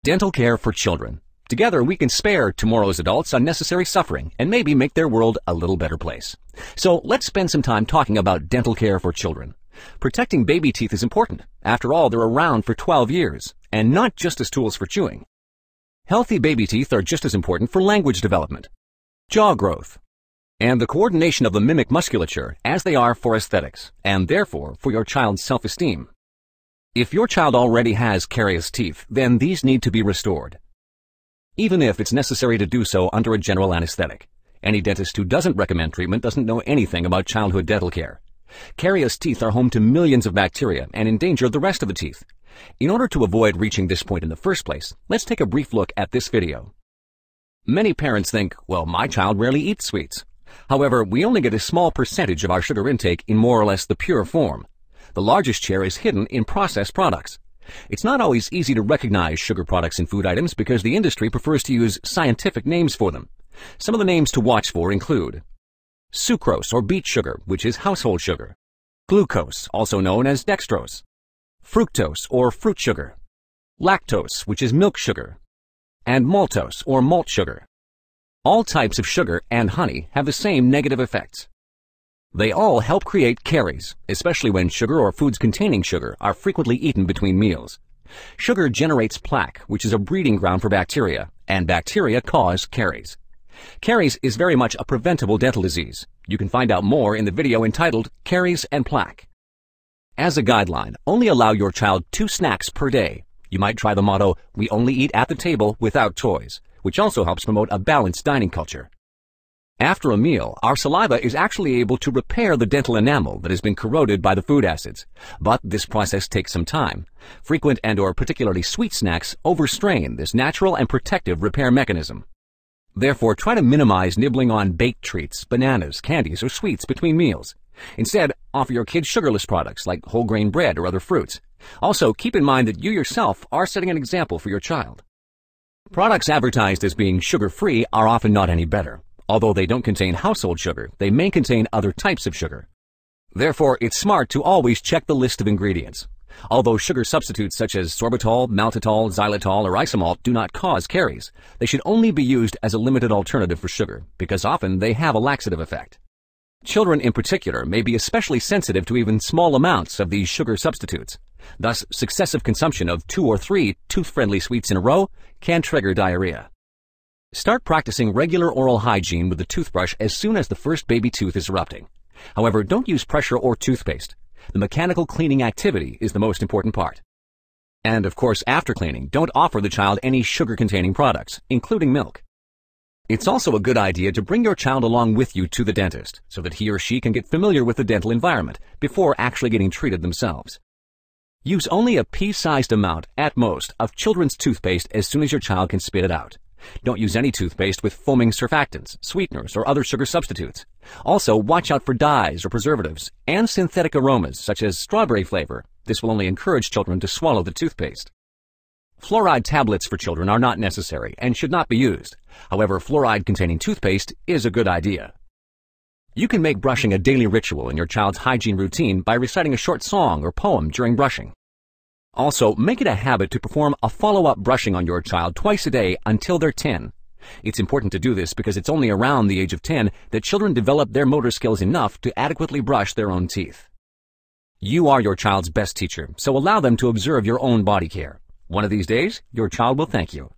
Dental care for children. Together we can spare tomorrow's adults unnecessary suffering and maybe make their world a little better place. So let's spend some time talking about dental care for children. Protecting baby teeth is important. After all, they're around for 12 years, and not just as tools for chewing. Healthy baby teeth are just as important for language development, jaw growth, and the coordination of the mimic musculature as they are for aesthetics, and therefore for your child's self-esteem. If your child already has carious teeth, then these need to be restored, even if it's necessary to do so under a general anesthetic. Any dentist who doesn't recommend treatment doesn't know anything about childhood dental care. Carious teeth are home to millions of bacteria and endanger the rest of the teeth. In order to avoid reaching this point in the first place, let's take a brief look at this video. Many parents think, well, my child rarely eats sweets. However, we only get a small percentage of our sugar intake in more or less the pure form. The largest share is hidden in processed products. It's not always easy to recognize sugar products in food items because the industry prefers to use scientific names for them. Some of the names to watch for include sucrose or beet sugar, which is household sugar, glucose, also known as dextrose, fructose or fruit sugar, lactose, which is milk sugar, and maltose or malt sugar. All types of sugar and honey have the same negative effects. They all help create caries, especially when sugar or foods containing sugar are frequently eaten between meals. Sugar generates plaque, which is a breeding ground for bacteria, and bacteria cause caries. Caries is very much a preventable dental disease. You can find out more in the video entitled Caries and Plaque. As a guideline, only allow your child 2 snacks per day. You might try the motto, "We only eat at the table without toys," which also helps promote a balanced dining culture. After a meal, our saliva is actually able to repair the dental enamel that has been corroded by the food acids. But this process takes some time. Frequent and/or particularly sweet snacks overstrain this natural and protective repair mechanism. Therefore, try to minimize nibbling on baked treats, bananas, candies, or sweets between meals. Instead, offer your kids sugarless products like whole grain bread or other fruits. Also, keep in mind that you yourself are setting an example for your child. Products advertised as being sugar-free are often not any better. Although they don't contain household sugar, they may contain other types of sugar. Therefore, it's smart to always check the list of ingredients. Although sugar substitutes such as sorbitol, maltitol, xylitol, or isomalt do not cause caries, they should only be used as a limited alternative for sugar, because often they have a laxative effect. Children in particular may be especially sensitive to even small amounts of these sugar substitutes. Thus, successive consumption of 2 or 3 tooth-friendly sweets in a row can trigger diarrhea. Start practicing regular oral hygiene with the toothbrush as soon as the first baby tooth is erupting. However, don't use pressure or toothpaste. The mechanical cleaning activity is the most important part. And of course, after cleaning, don't offer the child any sugar-containing products, including milk. It's also a good idea to bring your child along with you to the dentist so that he or she can get familiar with the dental environment before actually getting treated themselves. Use only a pea-sized amount, at most, of children's toothpaste as soon as your child can spit it out. Don't use any toothpaste with foaming surfactants, sweeteners, or other sugar substitutes. Also, watch out for dyes or preservatives and synthetic aromas such as strawberry flavor. This will only encourage children to swallow the toothpaste. Fluoride tablets for children are not necessary and should not be used. However, fluoride-containing toothpaste is a good idea. You can make brushing a daily ritual in your child's hygiene routine by reciting a short song or poem during brushing. Also, make it a habit to perform a follow-up brushing on your child twice a day until they're 10. It's important to do this because it's only around the age of 10 that children develop their motor skills enough to adequately brush their own teeth. You are your child's best teacher, so allow them to observe your own body care. One of these days, your child will thank you.